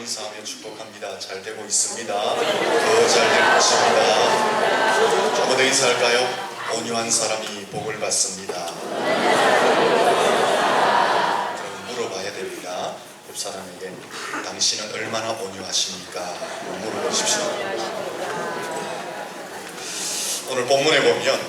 인사하며 축복합니다. 잘 되고 있습니다. 더 잘 될 것입니다. 조금 더 인사할까요? 온유한 사람이 복을 받습니다. 그럼 물어봐야 됩니다. 옆 사람에게 당신은 얼마나 온유하십니까? 물어보십시오. 오늘 본문에 보면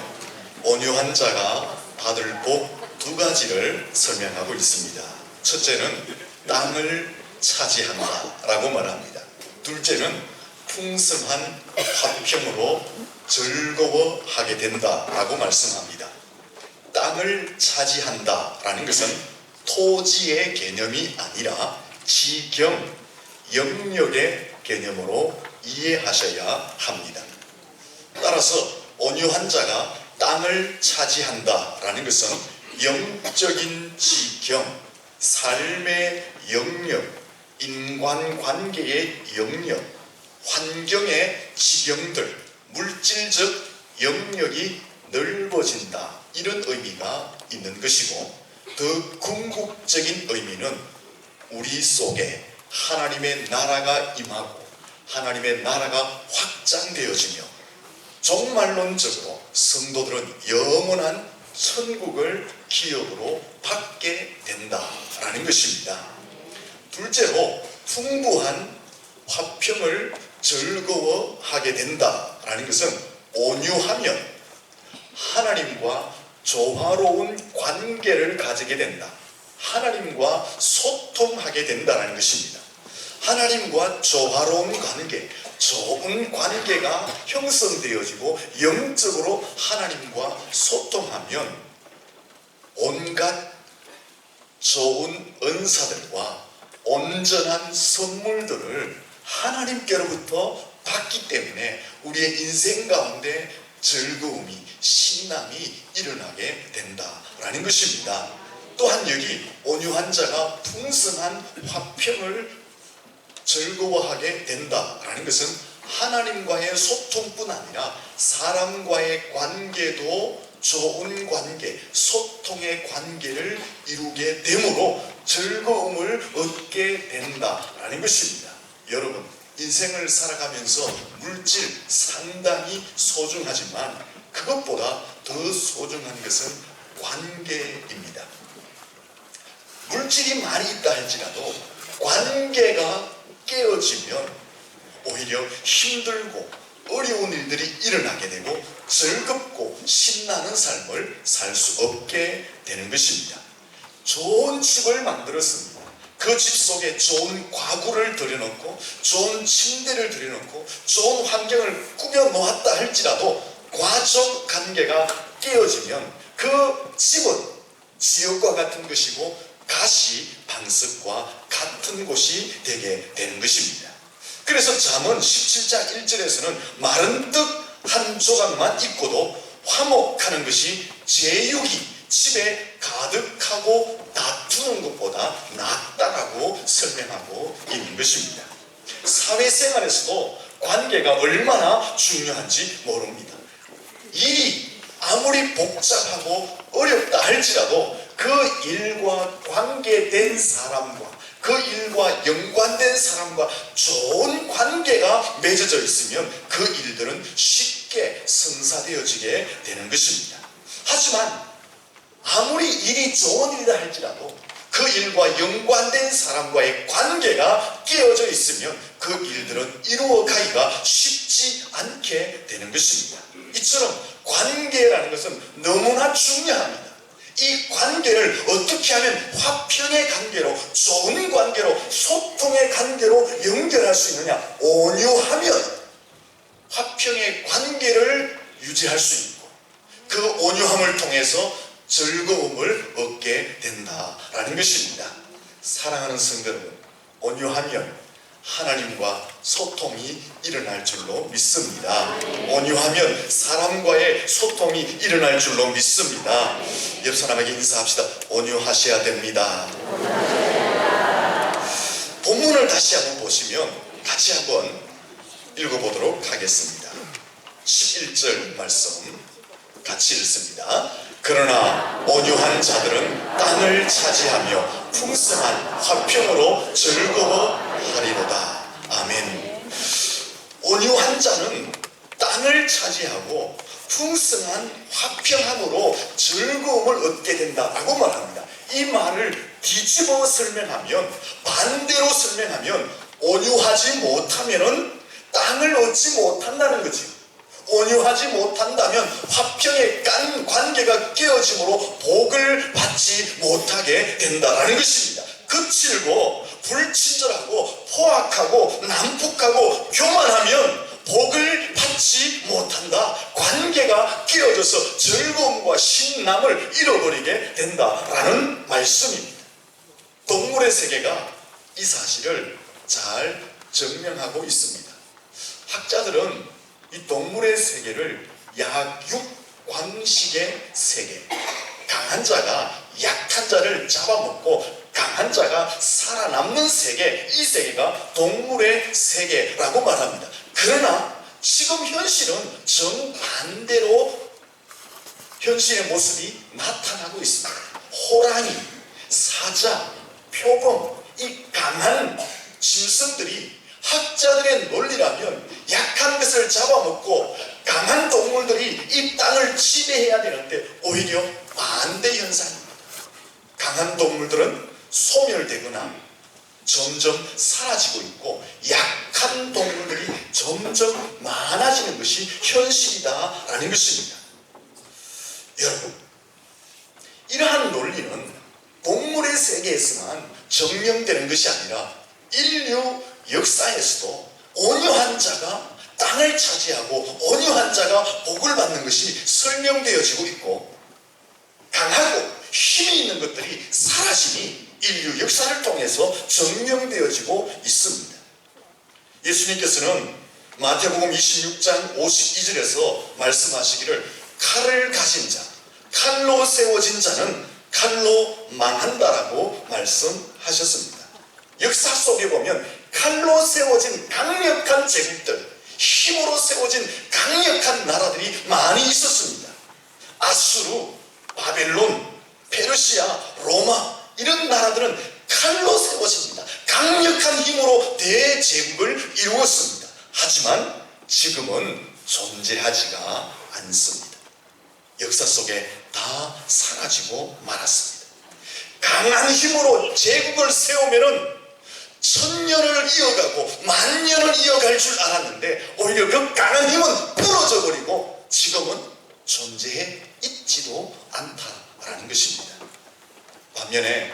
온유한 자가 받을 복 두 가지를 설명하고 있습니다. 첫째는 땅을 차지한다 라고 말합니다. 둘째는 풍성한 화평으로 즐거워하게 된다 라고 말씀합니다. 땅을 차지한다 라는 것은 토지의 개념이 아니라 지경, 영역의 개념으로 이해하셔야 합니다. 따라서 온유한 자가 땅을 차지한다 라는 것은 영적인 지경, 삶의 영역, 인간관계의 영역, 환경의 지경들, 물질적 영역이 넓어진다 이런 의미가 있는 것이고, 더 궁극적인 의미는 우리 속에 하나님의 나라가 임하고 하나님의 나라가 확장되어지며 종말론적으로 성도들은 영원한 천국을 기업으로 받게 된다라는 것입니다. 둘째로 풍부한 화평을 즐거워하게 된다라는 것은 온유하면 하나님과 조화로운 관계를 가지게 된다. 하나님과 소통하게 된다는 것입니다. 하나님과 조화로운 관계, 좋은 관계가 형성되어지고 영적으로 하나님과 소통하면 온갖 좋은 은사들과 온전한 선물들을 하나님께로부터 받기 때문에 우리의 인생 가운데 즐거움이, 신남이 일어나게 된다라는 것입니다. 또한 여기 온유한 자가 풍성한 화평을 즐거워하게 된다라는 것은 하나님과의 소통뿐 아니라 사람과의 관계도 좋은 관계, 소통의 관계를 이루게 되므로 즐거움을 얻게 된다라는 것입니다. 여러분, 인생을 살아가면서 물질 상당히 소중하지만 그것보다 더 소중한 것은 관계입니다. 물질이 많이 있다 할지라도 관계가 깨어지면 오히려 힘들고 어려운 일들이 일어나게 되고 즐겁고 신나는 삶을 살 수 없게 되는 것입니다. 좋은 집을 만들었습니다. 그 집 속에 좋은 가구를 들여놓고 좋은 침대를 들여놓고 좋은 환경을 꾸며 놓았다 할지라도 가족 관계가 깨어지면 그 집은 지옥과 같은 것이고 가시 방석과 같은 곳이 되게 되는 것입니다. 그래서 잠언 17장 1절에서는 마른 떡 한 조각만 있고도 화목하는 것이 제육이 집에 가득하고 다투는 것보다 낫다라고 설명하고 있는 것입니다. 사회생활에서도 관계가 얼마나 중요한지 모릅니다. 일이 아무리 복잡하고 어렵다 할지라도 그 일과 관계된 사람과 그 일과 연관된 사람과 좋은 관계가 맺어져 있으면 그 일들은 쉽게 성사되어지게 되는 것입니다. 하지만 아무리 일이 좋은 일이다 할지라도 그 일과 연관된 사람과의 관계가 깨어져 있으면 그 일들은 이루어가기가 쉽지 않게 되는 것입니다. 이처럼 관계라는 것은 너무나 중요합니다. 이 관계를 어떻게 하면 화평의 관계로, 좋은 관계로, 소통의 관계로 연결할 수 있느냐? 온유하면 화평의 관계를 유지할 수 있고 그 온유함을 통해서 즐거움을 얻게 된다라는 것입니다. 사랑하는 성도 여러분, 온유하면 하나님과 소통이 일어날 줄로 믿습니다. 온유하면 사람과의 소통이 일어날 줄로 믿습니다. 옆 사람에게 인사합시다. 온유하셔야 됩니다. 본문을 다시 한번 보시면 같이 한번 읽어보도록 하겠습니다. 11절 말씀 같이 읽습니다. 그러나 온유한 자들은 땅을 차지하며 풍성한 화평으로 즐거워하리로다. 온유한 자는 땅을 차지하고 풍성한 화평함으로 즐거움을 얻게 된다라고 말합니다. 이 말을 뒤집어 설명하면, 반대로 설명하면, 온유하지 못하면은 땅을 얻지 못한다는 거지. 온유하지 못한다면 화평의 관계가 깨어짐으로 복을 받지 못하게 된다라는 것입니다. 거칠고 불친절하고 포악하고 난폭하고 교만하면 복을 받지 못한다. 관계가 깨어져서 즐거움과 신남을 잃어버리게 된다라는 말씀입니다. 동물의 세계가 이 사실을 잘 증명하고 있습니다. 학자들은 이 동물의 세계를 약육광식의 세계, 강한 자가 약한 자를 잡아먹고 강한 자가 살아남는 세계, 이 세계가 동물의 세계라고 말합니다. 그러나 지금 현실은 정반대로 현실의 모습이 나타나고 있습니다. 호랑이, 사자, 표범, 이 강한 짐승들이 학자들의 논리라면 약한 것을 잡아먹고 강한 동물들이 이 땅을 지배해야 되는데 오히려 반대 현상입니다. 강한 동물들은 소멸되거나 점점 사라지고 있고 약한 동물들이 점점 많아지는 것이 현실이다라는 것입니다. 여러분, 이러한 논리는 동물의 세계에서만 증명되는 것이 아니라 인류 역사에서도 온유한 자가 땅을 차지하고 온유한 자가 복을 받는 것이 설명되어지고 있고, 강하고 힘이 있는 것들이 사라짐이 인류 역사를 통해서 증명되어지고 있습니다. 예수님께서는 마태복음 26장 52절에서 말씀하시기를 칼을 가진 자, 칼로 세워진 자는 칼로 망한다라고 말씀하셨습니다. 역사 속에 보면 칼로 세워진 강력한 제국들, 힘으로 세워진 강력한 나라들이 많이 있었습니다. 아수르, 바벨론, 페르시아, 로마, 이런 나라들은 칼로 세워집니다. 강력한 힘으로 대제국을 이루었습니다. 하지만 지금은 존재하지가 않습니다. 역사 속에 다 사라지고 말았습니다. 강한 힘으로 제국을 세우면은 천년을 이어가고 만년을 이어갈 줄 알았는데 오히려 그 강한 힘은 부러져 버리고 지금은 존재해 있지도 않다라는 것입니다. 반면에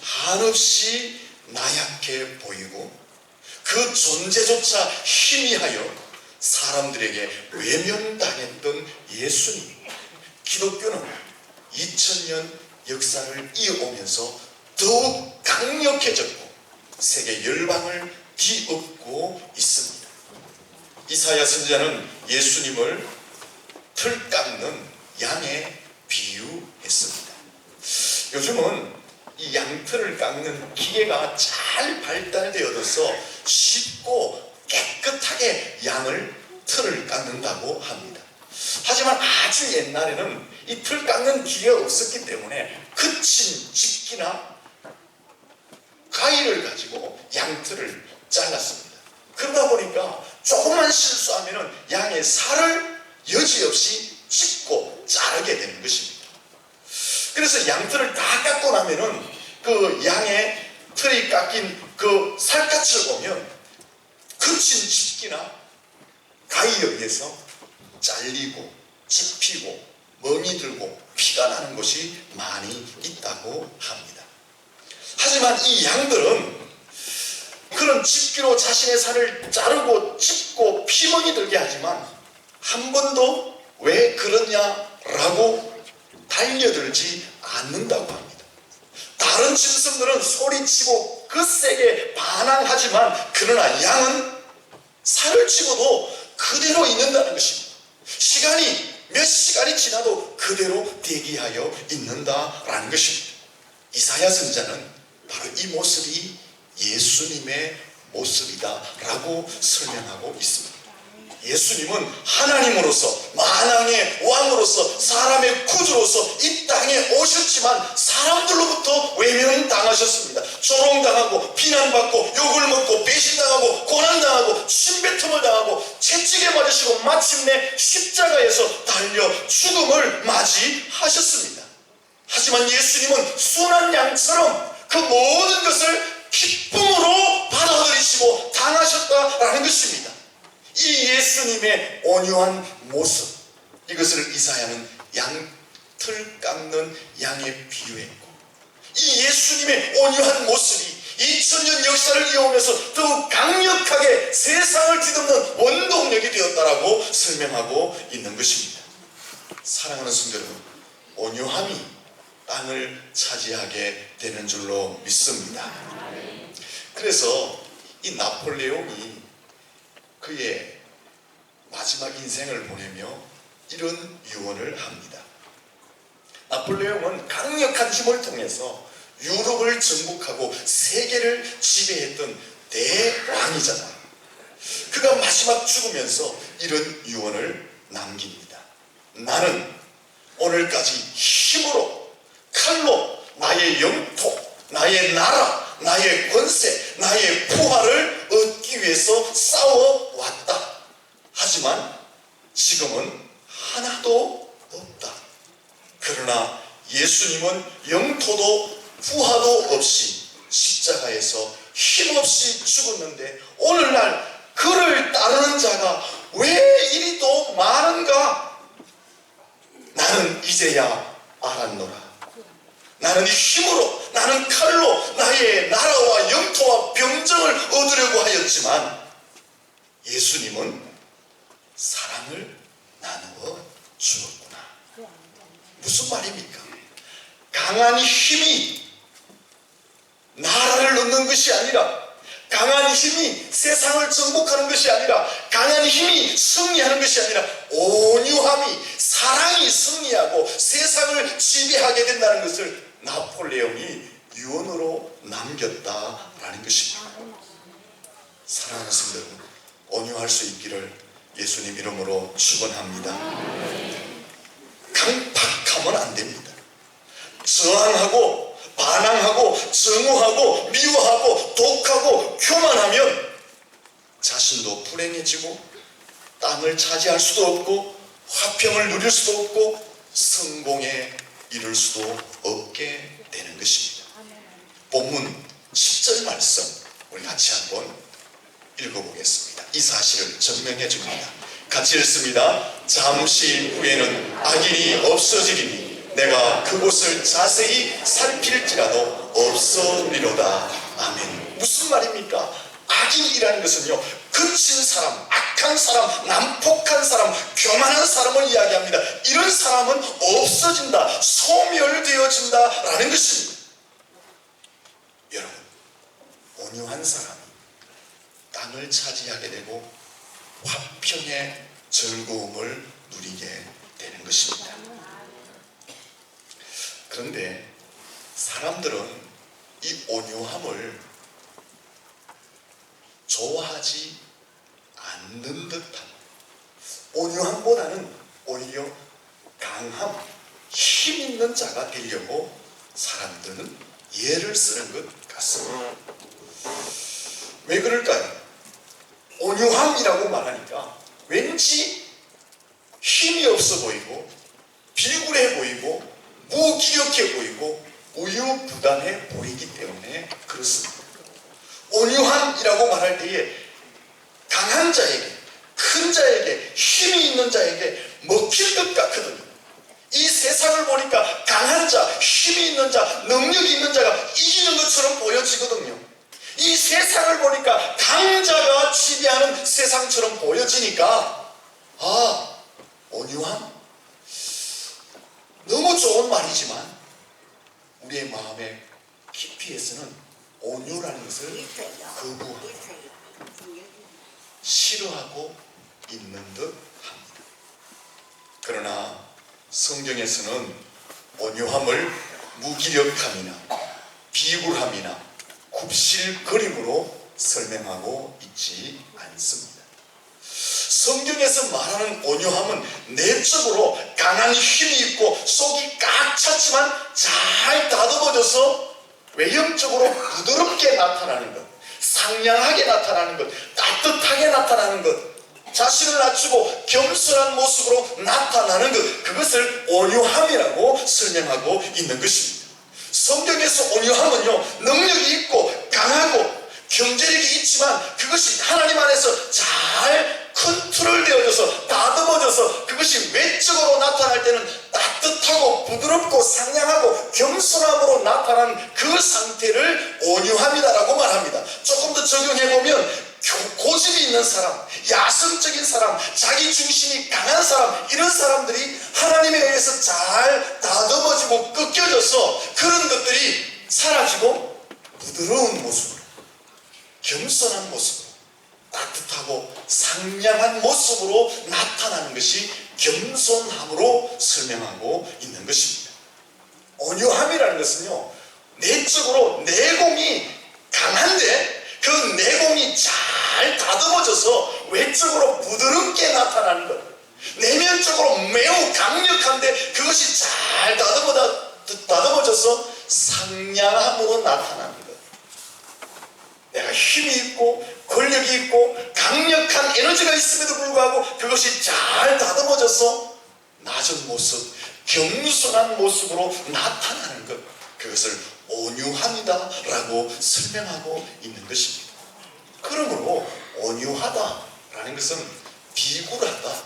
한없이 나약해 보이고 그 존재조차 희미하여 사람들에게 외면당했던 예수님, 기독교는 2000년 역사를 이어오면서 더욱 강력해졌고 세계 열방을 뒤엎고 있습니다. 이사야 선지자는 예수님을 틀 깎는 양에 비유했습니다. 요즘은 이 양털을 깎는 기계가 잘 발달되어서 쉽고 깨끗하게 틀을 깎는다고 합니다. 하지만 아주 옛날에는 이 틀 깎는 기계가 없었기 때문에 거친 집기나 가위를 가지고 양털을 잘랐습니다. 그러다 보니까 조금만 실수하면 양의 살을 여지없이 찝고 자르게 되는 것입니다. 그래서 양털을 다 깎고 나면은 그 양의 털이 깎인 그 살갗을 보면 거친 집기나 가위에 의해서 잘리고 찝히고 멍이 들고 피가 나는 곳이 많이 있다고 합니다. 하지만 이 양들은 그런 집기로 자신의 살을 자르고 찝고 피멍이 들게 하지만 한 번도 왜 그러냐라고 달려들지 않는다고 합니다. 다른 짐승들은 소리치고 거세게 반항하지만 그러나 양은 살을 치고도 그대로 있는다는 것입니다. 몇 시간이 지나도 그대로 대기하여 있는다라는 것입니다. 이사야 선지자는 바로 이 모습이 예수님의 모습이다라고 설명하고 있습니다. 예수님은 하나님으로서 만왕의 왕으로서 사람의 구주로서 이 땅에 오셨지만 사람들로부터 외면당하셨습니다. 조롱당하고 비난받고 욕을 먹고 배신당하고 고난당하고 침뱉음을 당하고 채찍에 그 모든 것을 기쁨으로 받아들이시고 당하셨다라는 것입니다. 이 예수님의 온유한 모습, 이것을 이사야는 양털 깎는 양에 비유했고, 이 예수님의 온유한 모습이 2000년 역사를 이어오면서 더욱 강력하게 세상을 뒤덮는 원동력이 되었다라고 설명하고 있는 것입니다. 사랑하는 성도 여러분, 온유함이 땅을 차지하게 되는 줄로 믿습니다. 그래서 이 나폴레옹이 그의 마지막 인생을 보내며 이런 유언을 합니다. 나폴레옹은 강력한 힘을 통해서 유럽을 정복하고 세계를 지배했던 대왕이잖아요. 그가 마지막 죽으면서 이런 유언을 남깁니다. 나는 오늘까지 힘으로, 칼로 나의 영토, 나의 나라, 나의 권세, 나의 부활을 얻기 위해서 싸워왔다. 하지만 지금은 하나도 없다. 그러나 예수님은 영토도 부하도 없이 십자가에서 힘없이 죽었는데 오늘날 그를 따르는 자가 왜 이리도 많은가? 나는 이제야 알았노라. 나는 힘으로, 나는 칼로 나의 나라와 영토와 병정을 얻으려고 하였지만 예수님은 사랑을 나누어 주었구나. 무슨 말입니까? 강한 힘이 나라를 얻는 것이 아니라, 강한 힘이 세상을 정복하는 것이 아니라, 강한 힘이 승리하는 것이 아니라 온유함이, 사랑이 승리하고 세상을 지배하게 된다는 것을 나폴레옹이 유언으로 남겼다라는 것입니다. 사랑하는 성도 여러분, 온유할 수 있기를 예수님 이름으로 축원합니다. 강팍하면 안 됩니다. 저항하고 반항하고 정오하고 미워하고 독하고 교만하면 자신도 불행해지고 땅을 차지할 수도 없고 화평을 누릴 수도 없고 성공에 이를 수도 없게 되는 것입니다. 본문 10절 말씀 우리 같이 한번 읽어보겠습니다. 이 사실을 증명해 줍니다. 같이 읽습니다. 잠시 후에는 악인이 없어지리니 내가 그곳을 자세히 살필지라도 없어리로다. 아멘. 무슨 말입니까? 악인이라는 것은요, 거친 사람, 악한 사람, 난폭한 사람, 교만한 사람을 이야기합니다. 이런 사람은 없어진다, 소멸되어진다 라는 것입니다. 여러분, 온유한 사람이 땅을 차지하게 되고 화평의 즐거움을 누리게 되는 것입니다. 그런데 사람들은 이 온유함을 좋아하지 않는 듯한, 온유함보다는 오히려 강함, 힘 있는 자가 되려고 사람들은 예를 쓰는 것 같습니다. 왜 그럴까요? 온유함이라고 말하니까 왠지 힘이 없어 보이고 비굴해 보이고 무기력해 보이고 우유부단해 보이기 때문에 그렇습니다. 온유함이라고 말할 때에 강한 자에게, 큰 자에게, 힘이 있는 자에게 먹힐 것 같거든요. 이 세상을 보니까 강한 자, 힘이 있는 자, 능력이 있는 자가 이기는 것처럼 보여지거든요. 이 세상을 보니까 강자가 지배하는 세상처럼 보여지니까 온유함? 너무 좋은 말이지만 우리의 마음의 깊이에서는 온유라는 것을 거부하고 싫어하고 있는 듯 합니다. 그러나 성경에서는 온유함을 무기력함이나 비굴함이나 굽실거림으로 설명하고 있지 않습니다. 성경에서 말하는 온유함은 내적으로 강한 힘이 있고 속이 꽉 찼지만 잘 다듬어져서 외형적으로 부드럽게 나타나는 것, 상냥하게 나타나는 것, 따뜻하게 나타나는 것, 자신을 낮추고 겸손한 모습으로 나타나는 것, 그것을 온유함이라고 설명하고 있는 것입니다. 성경에서 온유함은요, 능력이 있고 강하고 경제력이 있지만 그것이 하나님 안에서 잘 컨트롤되어져서 다듬어져서 그것이 외적으로 나타날 때는 따뜻하고 부드럽고 상냥하고 겸손함으로 나타난 그 상태를 온유함이다라고 말합니다. 조금 더 적용해보면 고집이 있는 사람, 야성적인 사람, 자기 중심이 강한 사람, 이런 사람들이 하나님에 의해서 잘 다듬어지고 꺾여져서 그런 것들이 사라지고 부드러운 모습으로, 겸손한 모습으로, 따뜻하고 상냥한 모습으로 나타나는 것이 겸손함으로 설명하고 있는 것입니다. 온유함이라는 것은요, 내적으로 내공이 강한데 그 내공이 잘 다듬어져서 외적으로 부드럽게 나타나는 것, 내면적으로 매우 강력한데 그것이 잘 다듬어져서 상냥함으로 나타나는 것. 내가 힘이 있고 권력이 있고 강력한 에너지가 있음에도 불구하고 그것이 잘 다듬어져서 낮은 모습, 겸손한 모습으로 나타나는 것, 그것을 온유함이다 라고 설명하고 있는 것입니다. 그러므로 온유하다라는 것은 비굴하다,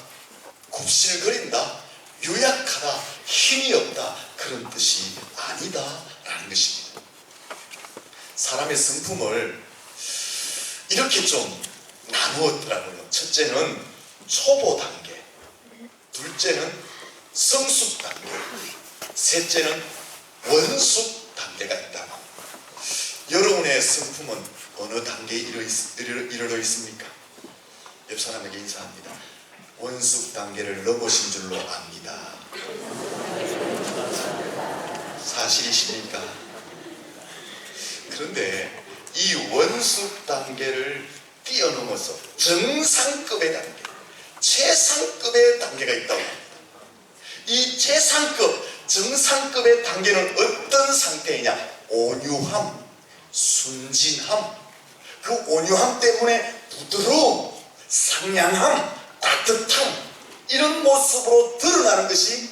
굽실거린다, 유약하다, 힘이 없다, 그런 뜻이 아니다 라는 것입니다. 사람의 성품을 이렇게 좀 나누었더라고요. 첫째는 초보 단계, 둘째는 성숙 단계, 셋째는 원숙 단계가 있다. 여러분의 성품은 어느 단계에 이르러 있습니까? 옆 사람에게 인사합니다. 원숙 단계를 넘으신 줄로 압니다. 사실이십니까? 그런데 이 원숙 단계를 뛰어넘어서 정상급의 단계, 최상급의 단계가 있다고 합니다. 이 최상급, 정상급의 단계는 어떤 상태이냐? 온유함, 순진함, 그 온유함 때문에 부드러움, 상냥함, 따뜻함, 이런 모습으로 드러나는 것이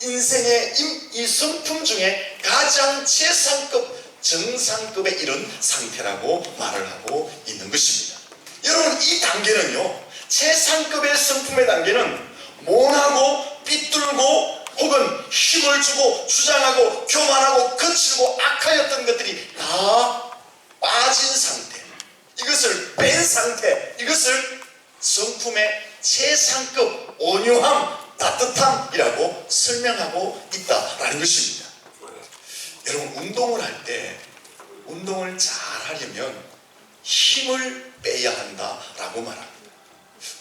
인생의 이 성품 중에 가장 최상급, 정상급의 이런 상태라고 말을 하고 있는 것입니다. 여러분, 이 단계는요, 최상급의 성품의 단계는 모나고 삐뚤고 혹은 힘을 주고 주장하고 교만하고 거칠고 악하였던 것들이 다 빠진 상태, 이것을 뺀 상태, 이것을 성품의 최상급 온유함, 따뜻함이라고 설명하고 있다라는 것입니다. 여러분, 운동을 할 때 운동을 잘 하려면 힘을 빼야 한다라고 말합니다.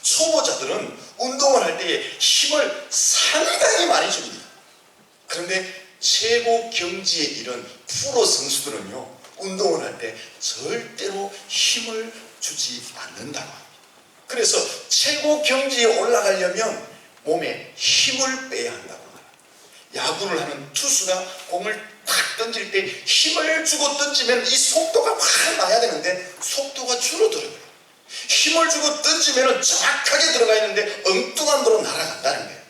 초보자들은 운동을 할 때 힘을 상당히 많이 줍니다. 그런데 최고 경지에 이른 프로 선수들은요, 운동을 할 때 절대로 힘을 주지 않는다고 합니다. 그래서 최고 경지에 올라가려면 몸에 힘을 빼야 한다고 합니다. 야구를 하는 투수가 공을 탁 던질 때 힘을 주고 던지면 이 속도가 확 나야 되는데 속도가 줄어들어요. 힘을 주고 던지면 정확하게 들어가 있는데 엉뚱한 데로 날아간다는 거예요.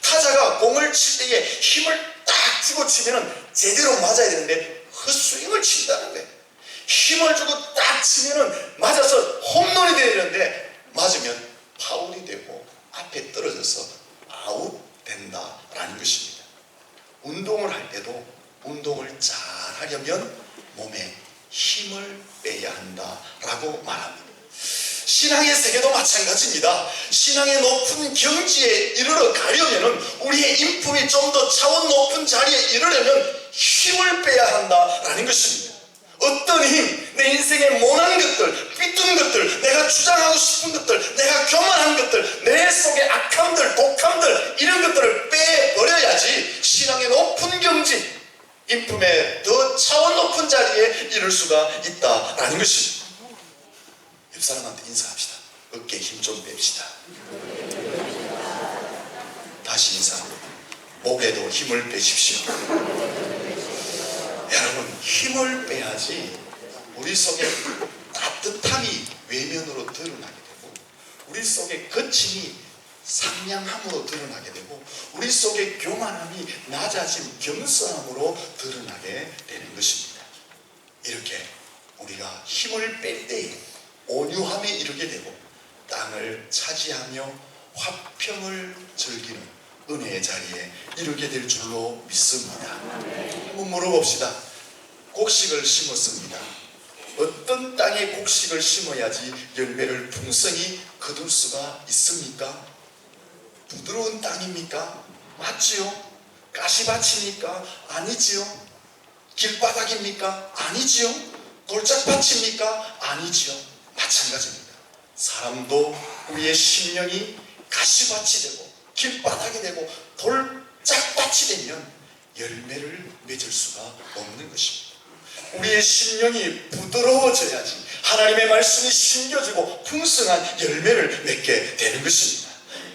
타자가 공을 칠 때에 힘을 딱 주고 치면 제대로 맞아야 되는데 헛스윙을 친다는 거예요. 힘을 주고 딱 치면 맞아서 홈런이 되는데 맞으면 파울이 되고 앞에 떨어져서 아웃된다라는 것입니다. 운동을 할 때도 운동을 잘 하려면 몸에 힘을 빼야 한다라고 말합니다. 신앙의 세계도 마찬가지입니다. 신앙의 높은 경지에 이르러 가려면, 우리의 인품이 좀 더 차원 높은 자리에 이르려면 힘을 빼야 한다라는 것입니다. 어떤 힘, 내 인생의 모난 것들, 삐뚤은 것들, 내가 주장하고 싶은 것들, 내가 교만한 것들, 내 속의 악함들, 독함들, 이런 것들을 빼버려야지 신앙의 높은 경지, 인품의 더 차원 높은 자리에 이를 수가 있다라는 것입니다. 옆 사람한테 인사합시다. 어깨에 힘 좀 뺍시다. 다시 인사합니다. 목에도 힘을 빼십시오. 여러분, 힘을 빼야지 우리 속에 따뜻함이 외면으로 드러나게 되고 우리 속에 거침이 상냥함으로 드러나게 되고 우리 속의 교만함이 낮아진 겸손함으로 드러나게 되는 것입니다. 이렇게 우리가 힘을 뺄 때에 온유함에 이르게 되고 땅을 차지하며 화평을 즐기는 은혜의 자리에 이르게 될 줄로 믿습니다. 한번 물어봅시다. 곡식을 심었습니다. 어떤 땅에 곡식을 심어야지 열매를 풍성히 거둘 수가 있습니까? 부드러운 땅입니까? 맞지요? 가시밭입니까? 아니지요? 길바닥입니까? 아니지요? 돌짝밭입니까? 아니지요? 마찬가지입니다. 사람도 우리의 심령이 가시밭이 되고 길바닥이 되고 돌짝밭이 되면 열매를 맺을 수가 없는 것입니다. 우리의 심령이 부드러워져야지 하나님의 말씀이 심겨지고 풍성한 열매를 맺게 되는 것입니다.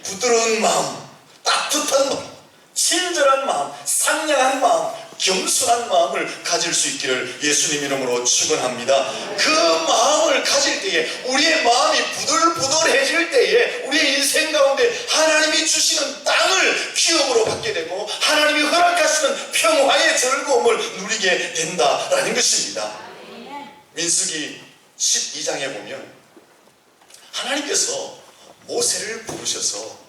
부드러운 마음, 따뜻한 마음, 친절한 마음, 상냥한 마음, 겸손한 마음을 가질 수 있기를 예수님 이름으로 축원합니다. 그 마음을 가질 때에 우리의 마음이 부들부들해질 때에 우리의 인생 가운데 하나님이 주시는 땅을 기업으로 받게 되고 하나님이 허락하시는 평화의 즐거움을 누리게 된다라는 것입니다. 민수기 12장에 보면 하나님께서 모세를 부르셔서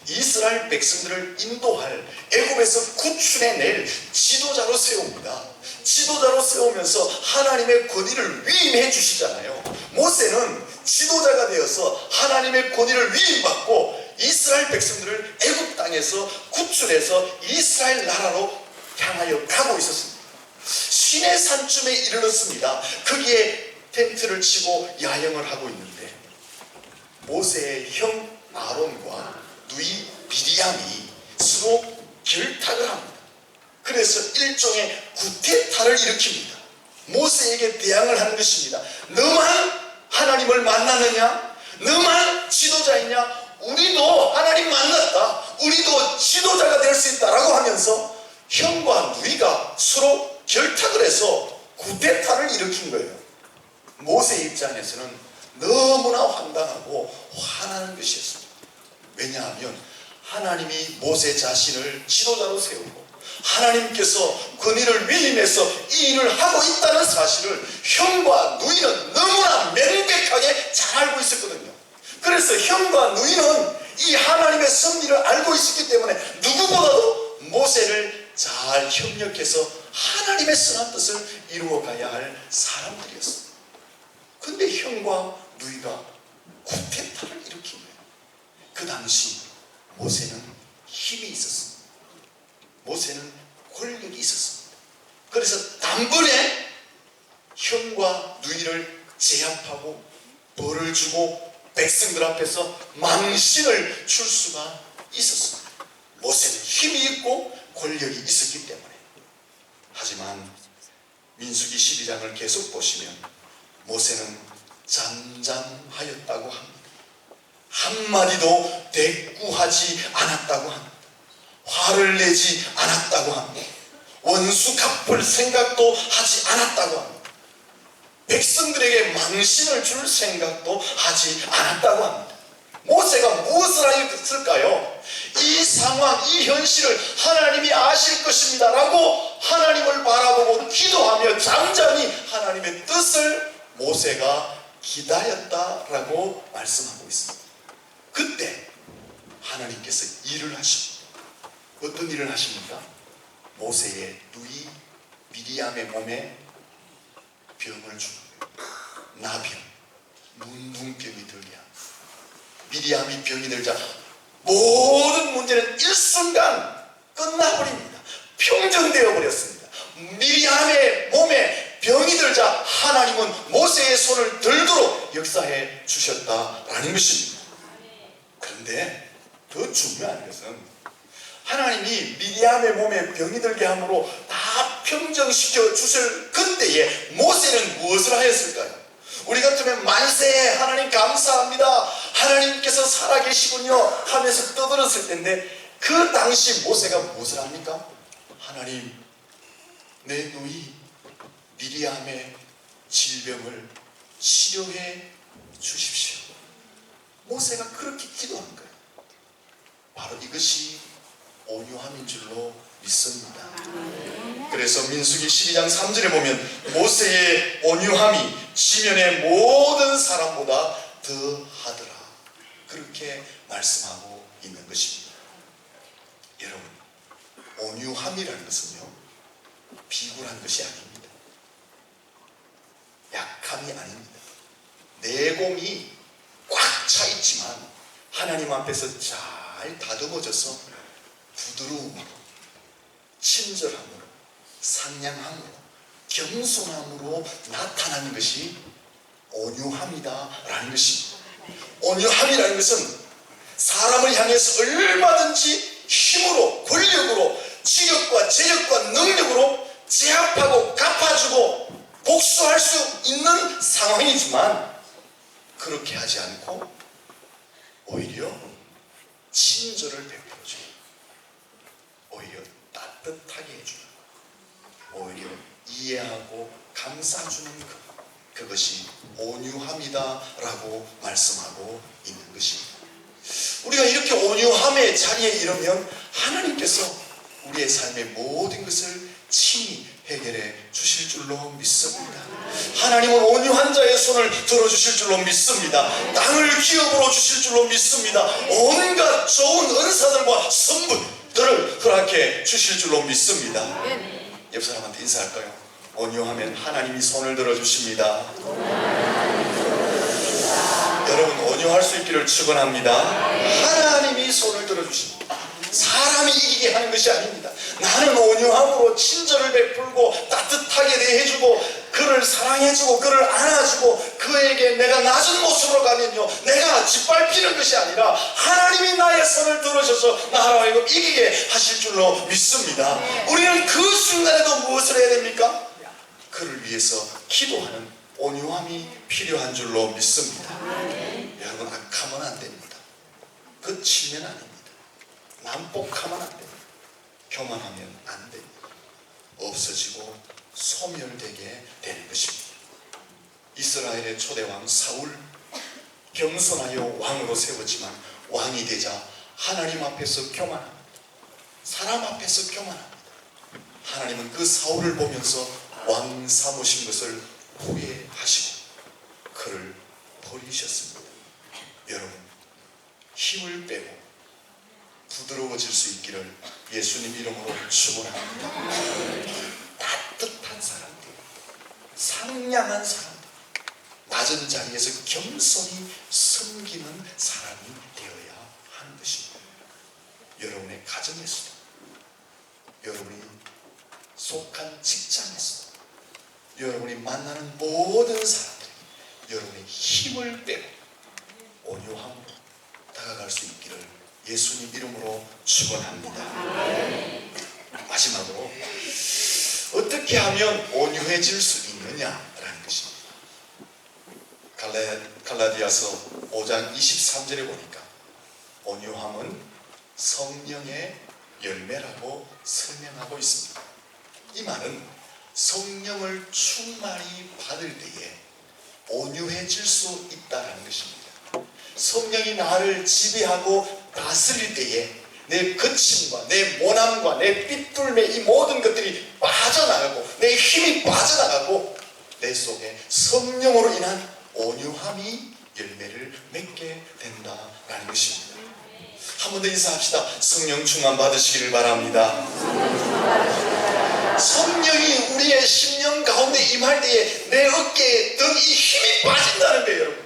이스라엘 백성들을 인도할 애굽에서 구출해낼 지도자로 세웁니다. 지도자로 세우면서 하나님의 권위를 위임해 주시잖아요. 모세는 지도자가 되어서 하나님의 권위를 위임받고 이스라엘 백성들을 애굽 땅에서 구출해서 이스라엘 나라로 향하여 가고 있었습니다. 시내 산쯤에 이르렀습니다. 거기에 텐트를 치고 야영을 하고 있는데 모세의 형 아론과 누이 미리암이 서로 결탁을 합니다. 그래서 일종의 구태타를 일으킵니다. 모세에게 대항을 하는 것입니다. 너만 하나님을 만나느냐? 너만 지도자이냐? 우리도 하나님 만났다. 우리도 지도자가 될 수 있다라고 하면서 형과 누이가 서로 결탁을 해서 구태타를 일으킨 거예요. 모세 입장에서는 너무나 황당하고 화나는 것이었습니다. 왜냐하면 하나님이 모세 자신을 지도자로 세우고 하나님께서 권위를 위임해서 이 일을 하고 있다는 사실을 형과 누이는 너무나 명백하게 잘 알고 있었거든요. 그래서 형과 누이는 이 하나님의 섭리를 알고 있었기 때문에 누구보다도 모세를 잘 협력해서 하나님의 선한 뜻을 이루어가야 할 사람들이었습니다. 근데 형과 누이가 구태타를 일으킨 거예요. 그 당시 모세는 힘이 있었습니다. 모세는 권력이 있었습니다. 그래서 단번에 형과 누이를 제압하고 벌을 주고 백성들 앞에서 망신을 줄 수가 있었습니다. 모세는 힘이 있고 권력이 있었기 때문에. 하지만 민수기 12장을 계속 보시면 모세는 잠잠하였다고 합니다. 한마디도 대꾸하지 않았다고 합니다. 화를 내지 않았다고 합니다. 원수 갚을 생각도 하지 않았다고 합니다. 백성들에게 망신을 줄 생각도 하지 않았다고 합니다. 모세가 무엇을 했을까요? 이 상황, 이 현실을 하나님이 아실 것입니다 라고 하나님을 바라보고 기도하며 잠잠히 하나님의 뜻을 모세가 기다렸다라고 말씀하고 있습니다. 그때 하나님께서 일을 하십니다. 어떤 일을 하십니까? 모세의 누이 미리암의 몸에 병을 주는 거예요. 나병, 문둥병이 들게 합니다. 미리암이 병이 들자 모든 문제는 일순간 끝나버립니다. 평정되어 버렸습니다. 미리암의 몸에 병이 들자 하나님은 모세의 손을 들도록 역사해 주셨다라는 것입니다. 그런데 더 중요한 것은 하나님이 미리암의 몸에 병이 들게 함으로 다 평정시켜 주실 그때에 모세는 무엇을 하였을까요? 우리 같으면 만세 하나님 감사합니다. 하나님께서 살아계시군요 하면서 떠들었을 텐데 그 당시 모세가 무엇을 합니까? 하나님 내 누이 미리암의 질병을 치료해 주십시오. 모세가 그렇게 기도한 거예요. 이것이 온유함인 줄로 믿습니다. 그래서 민수기 12장 3절에 보면 모세의 온유함이 지면의 모든 사람보다 더하더라, 그렇게 말씀하고 있는 것입니다. 여러분, 온유함이라는 것은요, 비굴한 것이 아닙니다. 약함이 아닙니다. 내공이 꽉 차 있지만 하나님 앞에서 잘 다듬어져서 부드러움으로, 친절함으로, 상냥함으로, 겸손함으로 나타나는 것이 온유함이다라는 것입니다. 온유함이라는 것은 사람을 향해서 얼마든지 힘으로, 권력으로, 지력과 재력과 능력으로 제압하고 갚아주고 복수할 수 있는 상황이지만, 그렇게 하지 않고 오히려 친절을 베풀어주고, 오히려 따뜻하게 해주는 것, 오히려 이해하고 감싸주는 것, 그것이 온유함이다라고 말씀하고 있는 것입니다. 우리가 이렇게 온유함의 자리에 이르면 하나님께서 우리의 삶의 모든 것을 친히 해결해 주실 줄로 믿습니다. 하나님은 온유한 자의 손을 들어주실 줄로 믿습니다. 땅을 기업으로 주실 줄로 믿습니다. 온갖 좋은 은사들과 선물들을 허락해 주실 줄로 믿습니다. 옆 사람한테 인사할까요? 온유하면 하나님이 손을 들어주십니다. 여러분, 온유할 수 있기를 축원합니다. 하나님이 손을 들어주십니다. 사람이 이기게 하는 것이 아닙니다. 나는 온유함으로 친절을 베풀고 따뜻하게 대해주고 그를 사랑해주고 그를 안아주고 그에게 내가 낮은 모습으로 가면요, 내가 짓밟히는 것이 아니라 하나님이 나의 손을 들어줘서 나로 하여금 이기게 하실 줄로 믿습니다. 우리는 그 순간에도 무엇을 해야 됩니까? 그를 위해서 기도하는 온유함이 필요한 줄로 믿습니다. 여러분, 악하면 안 됩니다. 그치면 안 됩니다. 난폭하면 안 됩니다. 교만하면 안 됩니다. 없어지고 소멸되게 되는 것입니다. 이스라엘의 초대왕 사울, 겸손하여 왕으로 세웠지만 왕이 되자 하나님 앞에서 교만합니다. 사람 앞에서 교만합니다. 하나님은 그 사울을 보면서 왕 삼으신 것을 후회하시고 그를 버리셨습니다. 여러분, 힘을 빼고 부드러워질 수 있기를 예수님 이름으로 축원합니다. 따뜻한 사람들, 상냥한 사람들, 낮은 자리에서 겸손히 섬기는 사람이 되어야 하는 것입니다. 여러분의 가정에서도, 여러분이 속한 직장에서도, 여러분이 만나는 모든 사람들이 여러분의 힘을 빼고 온유함으로 다가갈 수 있기를 예수님 이름으로 축원합니다. 마지막으로 어떻게 하면 온유해질 수 있느냐라는 것입니다. 갈라디아서 5장 23절에 보니까 온유함은 성령의 열매라고 설명하고 있습니다. 이 말은 성령을 충만히 받을 때에 온유해질 수 있다는 것입니다. 성령이 나를 지배하고 다스릴 때에 내 거침과 내 모남과 내 삐뚤매 이 모든 것들이 빠져나가고 내 힘이 빠져나가고 내 속에 성령으로 인한 온유함이 열매를 맺게 된다라는 것입니다. 한 번 더 인사합시다. 성령 충만 받으시기를 바랍니다. 성령이 우리의 심령 가운데 임할 때에 내 어깨에 등 이 힘이 빠진다는 거예요, 여러분.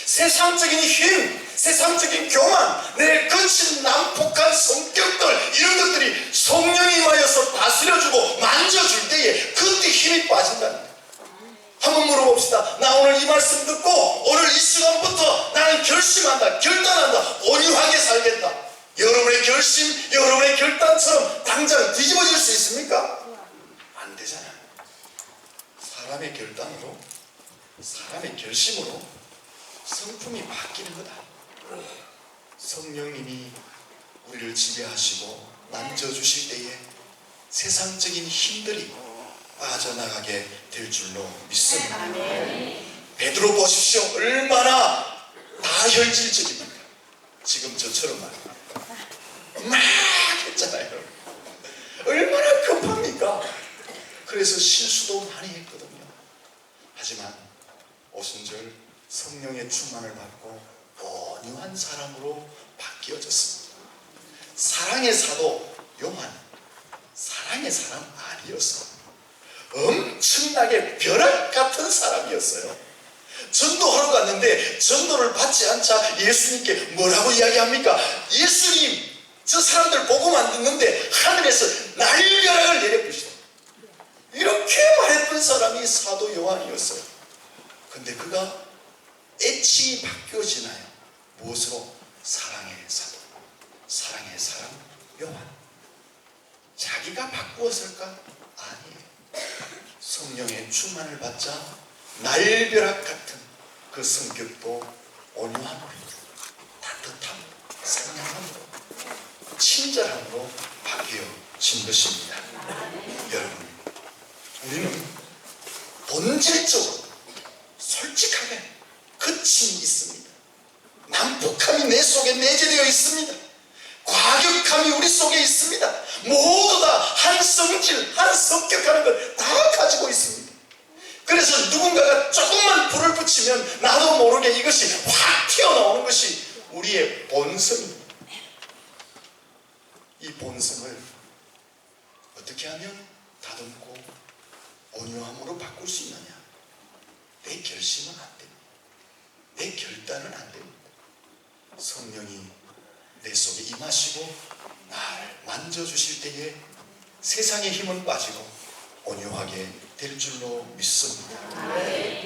세상적인 힘, 세상적인 교만, 내 거친 난폭한 성격들, 이런 것들이 성령이 임하여서 다스려주고 만져줄 때에 그때 힘이 빠진다는 거예요. 한번 물어봅시다. 나 오늘 이 말씀 듣고 오늘 이 시간부터 나는 결심한다, 결단한다, 온유하게 살겠다. 여러분의 결심, 여러분의 결단처럼 당장 뒤집어질 수 있습니까? 안 되잖아요. 사람의 결단으로, 사람의 결심으로 성품이 바뀌는 거다. 성령님이 우리를 지배하시고 만져주실 때에 세상적인 힘들이 빠져나가게 될 줄로 믿습니다. 베드로 보십시오. 얼마나 다혈질적입니까? 지금 저처럼 말입니다. 막 했잖아요. 얼마나 급합니까? 그래서 실수도 많이 했거든요. 하지만 오순절 성령의 충만을 받고 온유한 사람으로 바뀌어졌습니다. 사랑의 사도 요한, 사랑의 사람 아니었어. 엄청나게 벼락 같은 사람이었어요. 전도하러 갔는데 전도를 받지 않자 예수님께 뭐라고 이야기합니까? 예수님, 저 사람들 보고만 듣는데 하늘에서 날벼락을 내려부시다. 이렇게 말했던 사람이 사도 요한이었어요. 근데 그가 애칭이 바뀌어지나요? 무엇으로? 사랑의 사도, 사랑의 사람 요한. 자기가 바꾸었을까? 아니에요. 성령의 충만을 받자 날벼락 같은 그 성격도 온유함으로, 따뜻함으로, 상냥함으로, 친절함으로 바뀌어진 것입니다. 여러분, 우리는 본질적으로 솔직하게 거침이 있습니다. 난폭함이 내 속에 내재되어 있습니다. 과격함이 우리 속에 있습니다. 모두 다 한 성질, 한 성격하는 걸 다 가지고 있습니다. 그래서 누군가가 조금만 불을 붙이면 나도 모르게 이것이 확 튀어나오는 것이 우리의 본성입니다. 이 본성을 어떻게 하면 다듬고 온유함으로 바꿀 수 있느냐? 내 결심은 안 됩니다. 내 결단은 안 됩니다. 성령이 내 속에 임하시고 나를 만져주실 때에 세상의 힘은 빠지고 온유하게 될 줄로 믿습니다.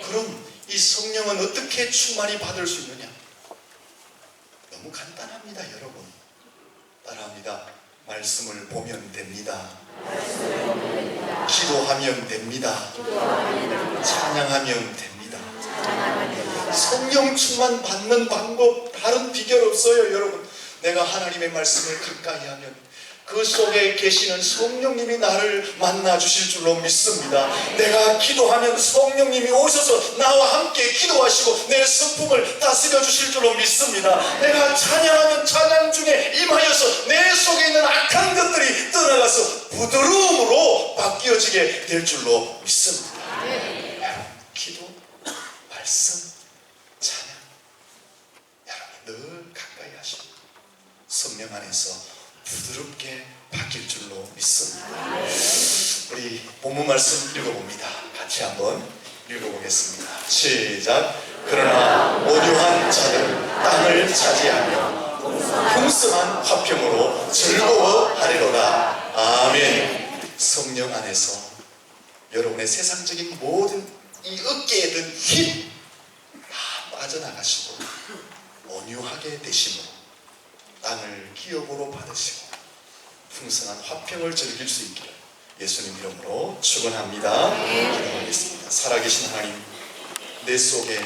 그럼 이 성령은 어떻게 충만히 받을 수 있느냐? 너무 간단합니다, 여러분. 따라합니다. 말씀을 보면 됩니다. 기도하면 됩니다. 찬양하면 됩니다. 성령 충만 받는 방법 다른 비결 없어요, 여러분. 내가 하나님의 말씀을 가까이 하면 그 속에 계시는 성령님이 나를 만나 주실 줄로 믿습니다. 내가 기도하면 성령님이 오셔서 나와 함께 기도하시고 내 성품을 다스려 주실 줄로 믿습니다. 내가 찬양하면 찬양 중에 임하여서 내 속에 있는 악한 것들이 떠나가서 부드러움으로 바뀌어지게 될 줄로 믿습니다. 기도, 말씀, 찬양, 여러분 늘 가까이 하시고 성령 안에서 부드럽게 바뀔 줄로 믿습니다. 우리 본문 말씀 읽어봅니다. 같이 한번 읽어보겠습니다. 시작. 그러나 온유한 자들은 땅을 차지하며 풍성한 화평으로 즐거워하리로다. 아멘. 성령 안에서 여러분의 세상적인 모든 이 어깨에 든 힘 다 빠져나가시고 온유하게 되심으로 땅을 기업으로 받으시고 풍성한 화평을 즐길 수 있기를 예수님 이름으로 축원합니다. 기도하겠습니다. 살아계신 하나님, 내 속에